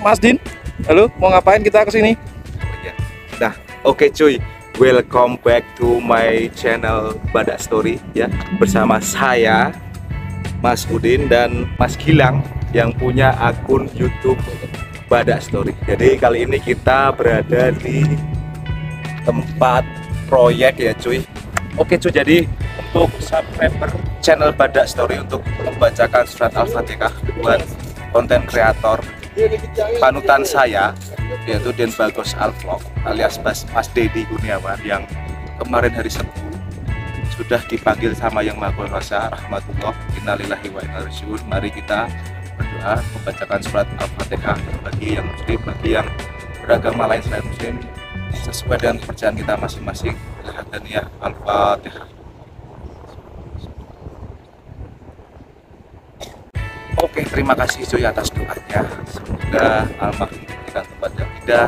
Mas Din. Halo, mau ngapain kita kesini? Nah, oke cuy, welcome back to my channel Badak Story ya. Bersama saya Mas Udin dan Mas Gilang yang punya akun YouTube Badak Story. Jadi kali ini kita berada di tempat proyek ya cuy. Oke cuy, jadi untuk subscriber channel Badak Story untuk membacakan surat Al-Fatihah buat konten kreator panutan saya, yaitu Den Bagos Alvlog alias Mas Dedi Kurniawan, yang kemarin hari Sabtu sudah dipanggil sama Yang Maha Kuasa rahmatullah, innalillahi wa inna ilaihi raji'un. Mari kita berdoa membacakan surat Al-Fatihah bagi yang muslim, bagi yang beragama lain selain muslim, sesuai dengan kepercayaan kita masing-masing. Al-Hadaniyah Al-Fatihah. Oke, terima kasih cuy atas doanya. Semoga almarhum diberikan tempat yang indah,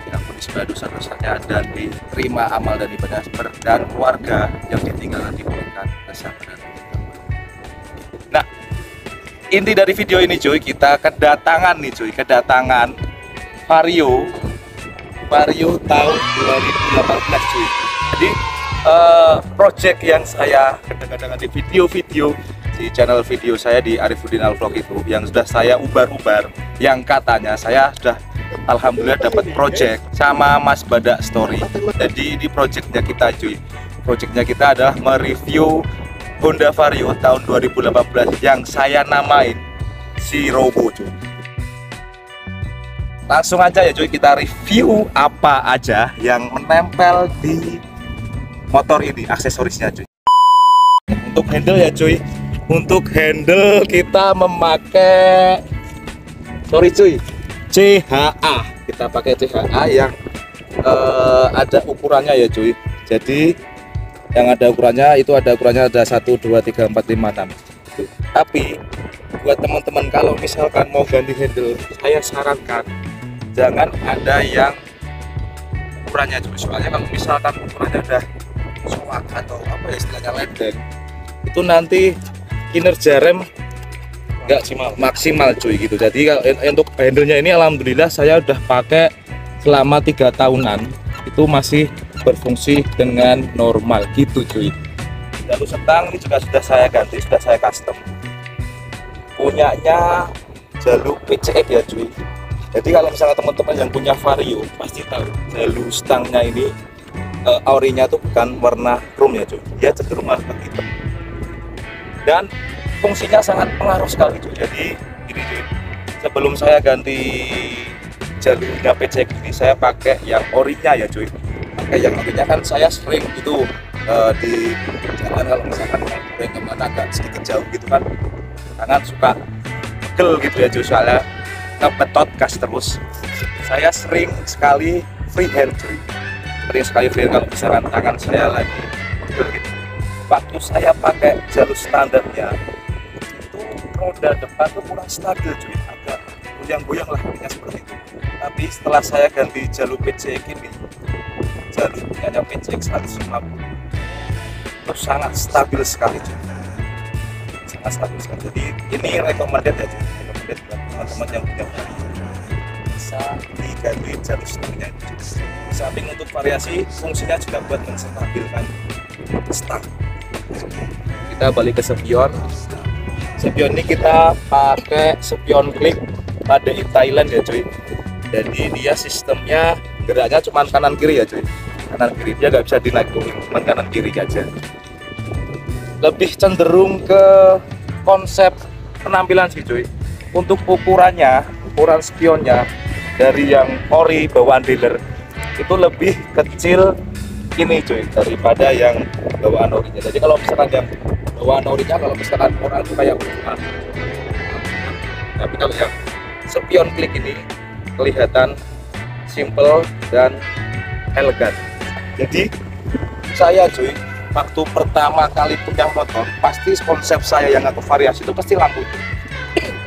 diampuni segala dosa-dosanya, dan diterima amal dan ibadah dan keluarga yang ditinggalkan diberikan kesabaran. Nah, inti dari video ini cuy, kita kedatangan Vario tahun 2018 cuy. Jadi project yang saya kadang-kadang di video-video di channel video saya di Arifudin Alvlog itu, yang sudah saya ubar-ubar, yang katanya saya sudah alhamdulillah dapat project sama Mas Badak Story. Jadi ini projectnya kita cuy, projectnya kita adalah mereview Honda Vario tahun 2018 yang saya namain si Robo cuy. Langsung aja ya cuy, kita review apa aja yang menempel di motor ini, aksesorisnya cuy. Untuk handle ya cuy, untuk handle kita memakai CHA. Kita pakai CHA yang ada ukurannya ya cuy. Jadi yang ada ukurannya itu ada 1, 2, 3, 4, 5, 6. Tapi buat teman-teman kalau misalkan mau ganti handle, saya sarankan jangan ada yang ukurannya cuy. Soalnya kalau misalkan ukurannya udah soak atau apa ya istilahnya ledeng, itu nanti kinerja rem nggak maksimal cuy gitu. Jadi untuk handlenya ini alhamdulillah saya udah pakai selama 3 tahunan, itu masih berfungsi dengan normal gitu cuy. Lalu setang ini juga sudah saya ganti, sudah saya custom, punyanya jalur PCX ya cuy. Jadi kalau misalnya teman-teman yang punya Vario pasti tahu jalur stangnya ini orinya tuh bukan warna chrome ya cuy, dia cenderung warna hitam. Dan fungsinya sangat pengaruh sekali cuy. Jadi gini cuy, sebelum saya ganti jalurnya PCX ini, saya pakai yang orinya ya cuy. Pakai yang orinya kan saya sering itu di jalan kalau misalkan yang kemana agak sedikit jauh gitu kan, tangan suka pegel gitu ya cuy, soalnya ngepetot gas terus. Saya sering sekali freehand cuy, kalau misalkan tangan saya lagi pegel gitu. Waktu saya pakai jalur standarnya itu roda depan tuh kurang stabil cuy, agak goyang-goyang lah intinya seperti itu. Tapi setelah saya ganti jalur PCX ini, jalur punyanya PCX 150, itu sangat stabil sekali cuy, sangat stabil sekali. Jadi ini recommended ya cuy, recommended buat teman-teman yang punya Vario, bisa diganti jalur stangnya itu. Di samping untuk variasi, fungsinya juga buat menstabilkan stang. Kita balik ke spion. Spion ini kita pakai spion klik pada Thailand ya cuy. Jadi dia sistemnya geraknya cuma kanan kiri ya cuy, kanan kiri, dia nggak bisa dinaik turun, cuma kanan kiri aja. Lebih cenderung ke konsep penampilan sih cuy. Untuk ukuran spionnya dari yang ori bawaan dealer itu lebih kecil ini cuy daripada yang bawaan orinya. Jadi kalau misalkan yang bawaan orinya, kalau misalkan orang itu kayak bukan, tapi kalau yang spion klik ini kelihatan simple dan elegan. Jadi saya cuy, waktu pertama kali punya motor, pasti konsep saya yang aku variasi itu pasti lampu cuy.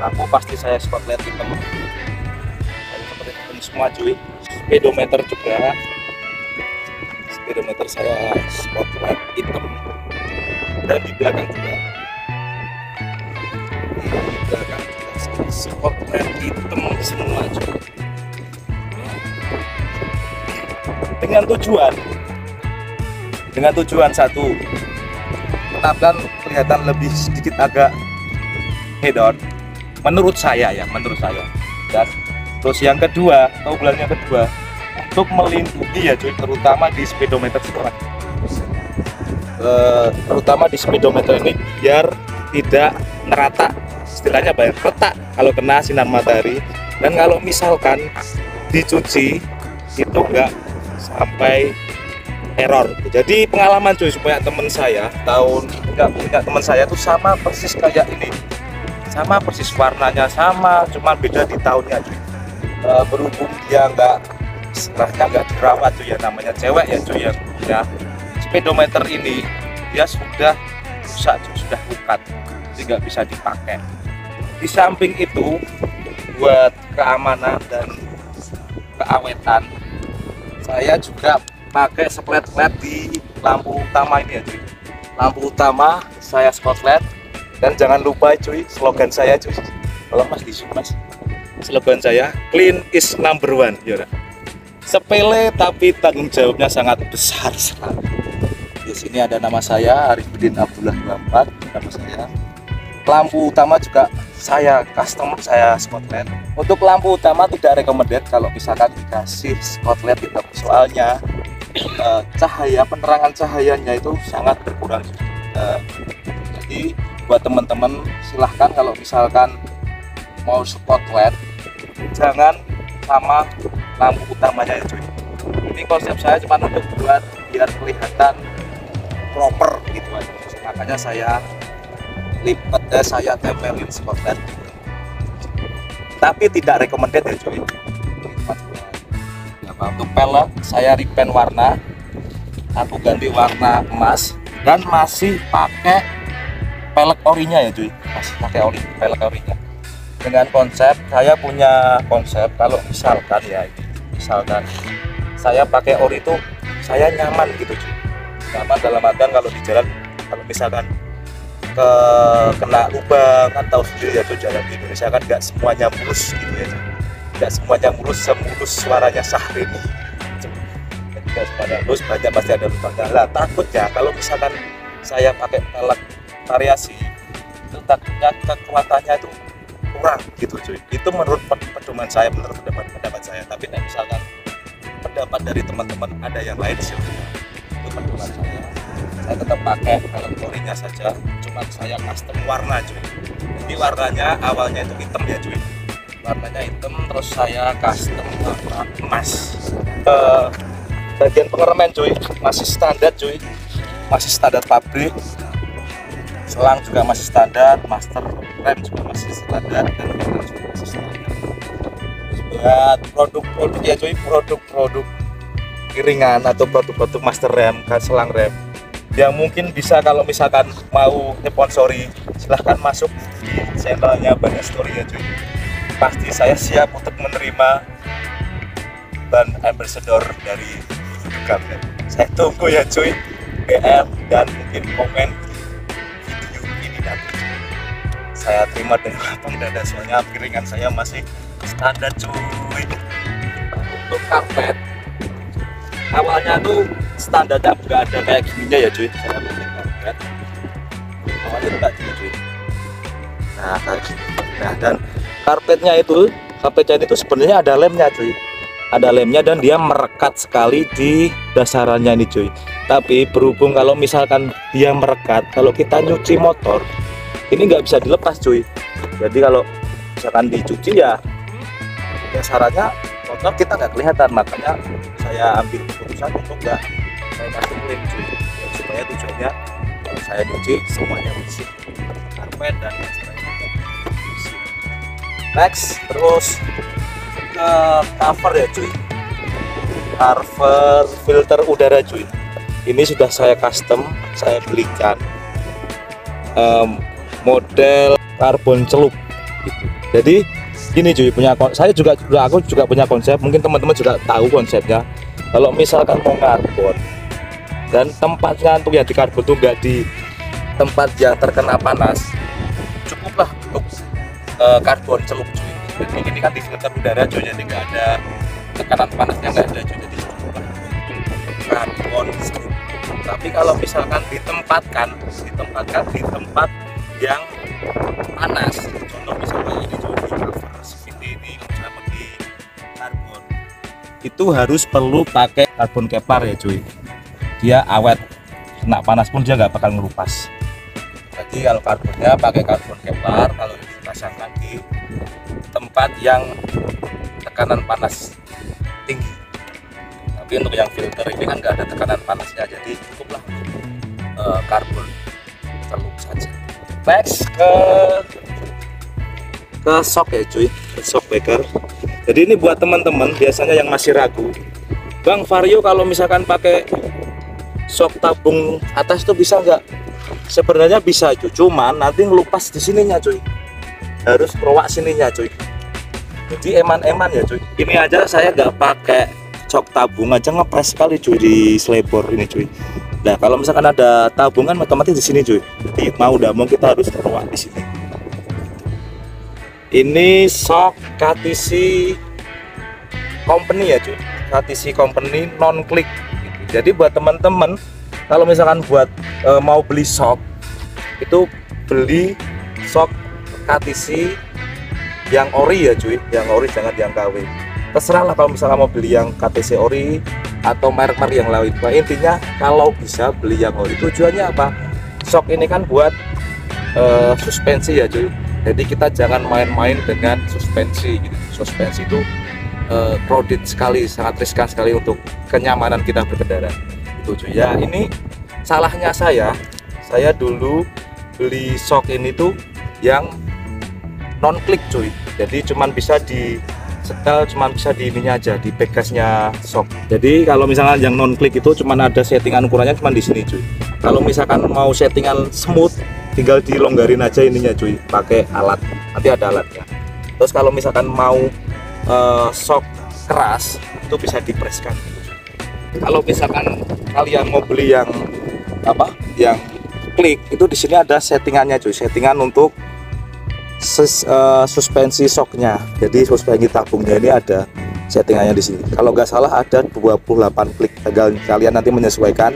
Lampu pasti saya spotlight hitam seperti itu semua cuy. Speedometer juga, speedometer saya spotlight hitam, dan di belakang juga, spotlight hitam semua cuy. Dengan tujuan satu, tetapkan kelihatan lebih sedikit agak hedon menurut saya. Dan terus yang kedua, bulan yang kedua, untuk melindungi ya cuy, terutama di speedometer sekarang, terutama di speedometer ini biar tidak merata, istilahnya banyak retak kalau kena sinar matahari. Dan kalau misalkan dicuci itu enggak sampai error. Jadi pengalaman cuy, supaya teman saya punya teman saya tuh sama persis kayak ini, sama persis warnanya sama, cuma beda di tahunnya cuy. Berhubung dia nggak dirawat tuh ya, namanya cewek ya cuy, yang punya speedometer ini dia sudah rusak cuy, sudah kukat, jadi nggak bisa dipakai. Di samping itu buat keamanan dan keawetan, saya juga pakai spotlight di lampu utama ini ya cuy. Lampu utama saya spotlight. Dan jangan lupa cuy, slogan saya cuy, kalau mas di mas, slogan saya clean is number one ya. Sepele tapi tanggung jawabnya sangat besar sekali. Di sini ada nama saya Arifudin Abdullah 24, nama saya. Lampu utama juga saya custom, saya spotlight. Untuk lampu utama tidak recommended kalau misalkan dikasih spotlight itu, soalnya cahaya, penerangan cahayanya itu sangat berkurang. Jadi buat teman-teman silahkan kalau misalkan mau spotlight jangan sama lampu utamanya ya cuy. Ini konsep saya cuma untuk buat biar kelihatan proper gitu aja. Makanya saya lipat, saya tempelin spotlight. Tapi tidak recommended ya cuy. Untuk pelek saya repaint warna, aku ganti warna emas dan masih pakai pelek orinya ya cuy, masih pakai pelek orinya. Dengan konsep, saya punya konsep kalau misalkan saya pakai ori itu saya nyaman gitu cuy. Nyaman dalam artian kalau di jalan, kalau misalkan kena lubang kan tahu sendiri ya tuh, jalan di Indonesia kan nggak semuanya mulus gitu ya, nggak semuanya mulus semulus suaranya Syahrini, nggak semuanya mulus, banyak pasti ada lubangnya lah. Takutnya kalau misalkan saya pakai pelek variasi itu takutnya kekuatannya itu kurang gitu cuy. Itu menurut pedoman saya, menurut pendapat saya. Tapi misalkan pendapat dari teman-teman ada yang lain sih, itu pedoman saya tetap pakai pelek orinya saja, cuma saya custom warna cuy. Jadi warnanya awalnya itu hitam ya cuy, warnanya hitam, terus saya custom warna emas. Bagian pengereman cuy masih standar cuy, masih standar pabrik. Selang juga masih standar, master rem juga masih standar, dan juga masih standar. Buat produk-produk ya cuy, produk-produk kiringan atau produk-produk master rem, selang rem yang mungkin bisa, kalau misalkan mau sponsori silahkan masuk di channelnya Banyak Story ya cuy. Pasti saya siap untuk menerima ban ambassador dari kalian. Saya tunggu ya cuy, DM dan mungkin komen video ini nanti. Saya terima dengan lapang dada, soalnya piringan saya masih standar cuy. Untuk karpet awalnya tuh standarnya nggak ada kayak gininya ya cuy. Saya pakai karpet awalnya nggak gini cuy. Nah kayak gini. Nah, dan karpetnya itu sebenarnya ada lemnya cuy, ada lemnya dan dia merekat sekali di dasarannya ini cuy. Tapi berhubung kalau misalkan dia merekat, kalau kita nyuci motor ini nggak bisa dilepas cuy. Jadi kalau misalkan dicuci ya dasarannya motor kita nggak kelihatan. Makanya saya ambil keputusan untuk nggak saya kasih lem cuy, ya, supaya tujuannya kalau saya nyuci semuanya bersih, karpet dan dasarannya bersih. Next, terus ke cover ya cuy, cover filter udara cuy. Ini sudah saya custom, saya belikan model karbon celup gitu. Jadi gini cuy, aku juga punya konsep, mungkin teman-teman juga tahu konsepnya. Kalau misalkan mau karbon dan tempatnya untuk yang di karbon tuh nggak di tempat yang terkena panas, cukuplah untuk karbon celup cuy. Jadi ini kan di filter udara cuy, jadi nggak ada tekanan panasnya, nggak ada cuy, jadi karbon. Tapi kalau misalkan ditempatkan di tempat yang panas, contoh misalnya ini cuy, di cover seperti ini sama di karbon, itu harus perlu pakai karbon kevlar ya cuy, dia awet, kena panas pun dia nggak bakal ngelupas. Jadi kalau karbonnya pakai karbon kevlar, kalau dipasangkan di tempat yang tekanan panas tinggi. Tapi untuk yang filter ini kan nggak ada tekanan panasnya, jadi cukuplah karbon celup saja. Next ke shock ya cuy, ke shock breaker. Jadi ini buat teman-teman biasanya yang masih ragu, Bang Vario kalau misalkan pakai shock tabung atas tuh bisa nggak? Sebenarnya bisa cuy, cuman nanti ngelupas di sininya cuy, harus kerowak sininya cuy, jadi eman-eman ya cuy. Ini aja saya nggak pakai shock tabung aja ngepres sekali cuy di selebor ini cuy. Nah kalau misalkan ada tabungan otomatis di sini cuy, jadi mau udah mau kita harus kerowak di sini. Ini shock KTC company ya cuy, KTC company non click. Jadi buat teman-teman kalau misalkan buat mau beli shock, itu beli shock KTC yang ori ya cuy, yang ori, jangan yang KW. Terserah lah kalau misalkan mau beli yang KTC ori atau merek-merek yang lain. Nah, intinya kalau bisa beli yang ori. Tujuannya apa? Shock ini kan buat suspensi ya cuy. Jadi kita jangan main-main dengan suspensi gitu. Suspensi itu crowded sekali, sangat riskan sekali untuk kenyamanan kita berkendara. Cuy ya, ini salahnya saya dulu beli shock ini tuh yang non click cuy, jadi cuman bisa di setel, cuman bisa di ininya aja, di bagasnya shock. Jadi kalau misalnya yang non click itu cuman ada settingan ukurannya cuman di sini cuy. Kalau misalkan mau settingan smooth tinggal dilonggarin aja ininya cuy, pakai alat, nanti ada alatnya. Terus kalau misalkan mau shock keras itu bisa dipreskan. Kalau misalkan kalian mau beli yang apa, yang klik, itu di sini ada settingannya cuy, settingan untuk suspensi shocknya. Jadi suspensi tabungnya ini ada settingannya di sini. Kalau nggak salah ada 28 klik. Tinggal kalian nanti menyesuaikan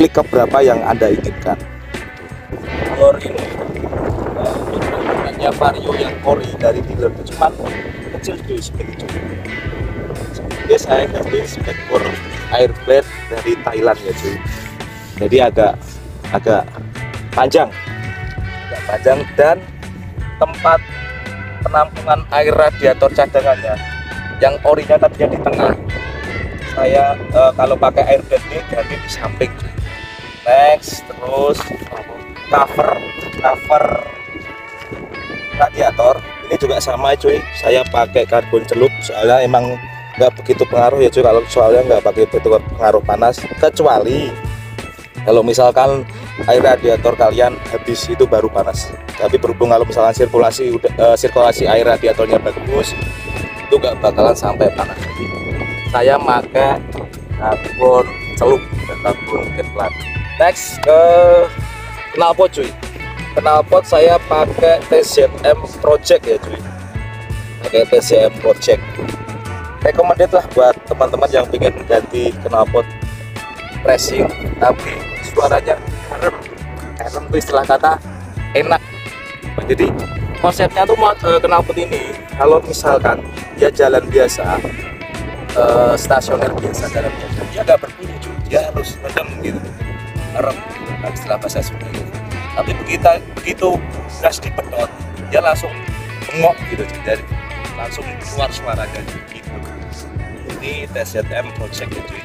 klik ke berapa yang Anda inginkan. Ini hanya Vario yang ori dari dealer itu cuma kecil cuy, seperti itu. Jadi saya ganti spekor air blade dari Thailand ya cuy, jadi agak panjang, dan tempat penampungan air radiator cadangannya yang orinya tadinya di tengah, saya kalau pakai air blade ini ganti di samping cuy. Next, terus cover radiator ini juga sama cuy, saya pakai karbon celup, soalnya emang nggak begitu pengaruh ya cuy, kalau soalnya nggak pakai begitu pengaruh panas, kecuali kalau misalkan air radiator kalian habis itu baru panas. Tapi berhubung kalau misalkan sirkulasi air radiatornya bagus, itu nggak bakalan sampai panas. Saya pakai karbon celup dan karbon kevlar. Next ke knalpot cuy, knalpot saya pakai TZM Project ya cuy, pakai TZM Project. Recommended lah buat teman-teman yang pengen ganti knalpot racing tapi suaranya kalem itu istilah kata enak. Jadi konsepnya tuh knalpot ini kalau misalkan dia jalan biasa, stasioner biasa, jalan biasa, dia nggak berbunyi cuy, dia harus redam gitu, rem istilah bahasa Sunda gitu. Tapi begitu gas dipedot dia langsung bengok gitu cuy, jadi langsung keluar suaranya gitu. Ini TZM Project ya cuy,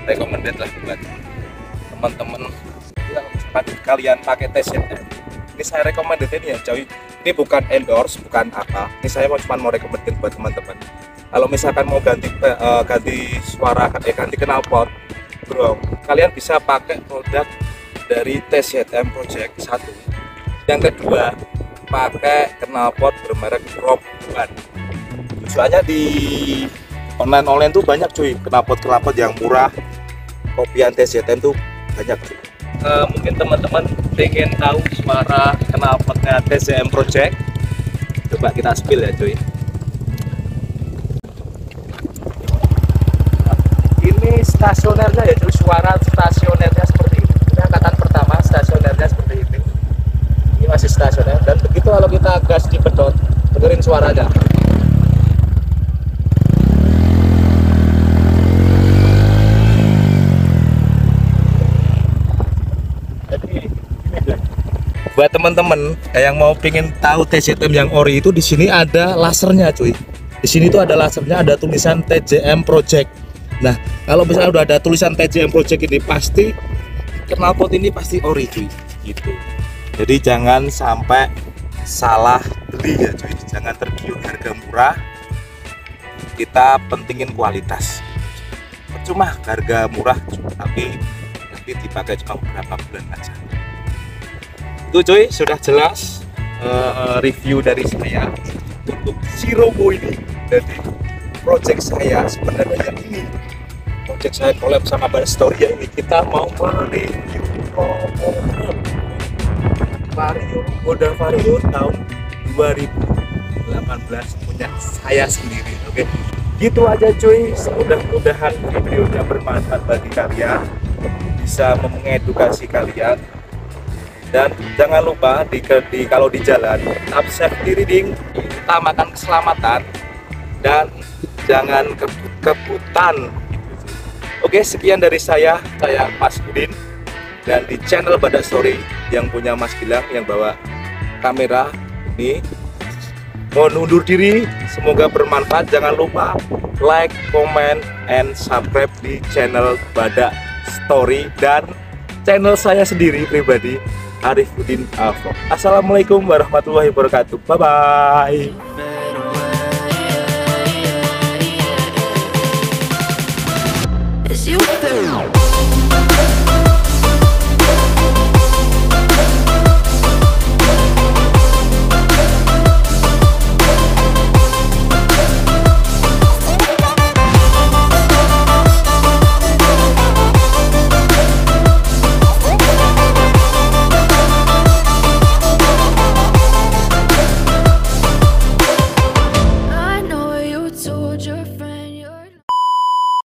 recommended lah buat teman-teman yang kalian pakai TZM. Ini saya recommended ini ya cuy, ini bukan endorse, bukan apa, ini saya cuma mau recommended buat teman-teman. Kalau misalkan mau ganti suara, ganti knalpot bro, kalian bisa pakai produk dari TZM Project 1. Yang kedua, pakai knalpot bermerek Rob One. Soalnya di online tuh banyak cuy knalpot yang murah, kopian TZM tuh banyak cuy. Mungkin teman-teman pengen tahu suara knalpotnya TZM Project, coba kita spill ya cuy. Ini stasionernya ya, jadi suara stasionernya seperti ini. Ini angkatan pertama, stasionernya seperti ini. Ini masih stasioner, dan begitu kalau kita gas dipedot, dengerin suaranya. Jadi ini deh. Buat teman-teman yang mau pengen tahu TZM yang ori itu, di sini ada lasernya cuy. Di sini tuh ada lasernya, ada tulisan TZM Project. Nah, kalau misalnya udah ada tulisan TZM Project ini, pasti knalpot ini pasti ori cuy, gitu. Jadi jangan sampai salah beli ya cuy, jangan tergiur harga murah. Kita pentingin kualitas. Percuma harga murah, tapi dipakai cuma beberapa bulan aja. Itu cuy, sudah jelas review dari saya untuk si Robo ini. Jadi project saya sebenarnya yang ini, project saya collab sama Bada Story ya, ini kita mau mereview Robo Vario, Honda Vario tahun 2018 punya saya sendiri. Oke, gitu aja cuy. Mudah-mudahan videonya bermanfaat bagi kalian, bisa mengedukasi kalian. Dan jangan lupa kalau di jalan tetap safety riding, utamakan keselamatan dan jangan kebut-kebutan. Oke, sekian dari saya Mas Udin, dan di channel Bada Story yang punya Mas Gilang yang bawa kamera ini mau undur diri. Semoga bermanfaat. Jangan lupa like, comment, and subscribe di channel Bada Story dan channel saya sendiri pribadi, Arifuddin Afro. Assalamualaikum warahmatullahi wabarakatuh. Bye bye. It's you.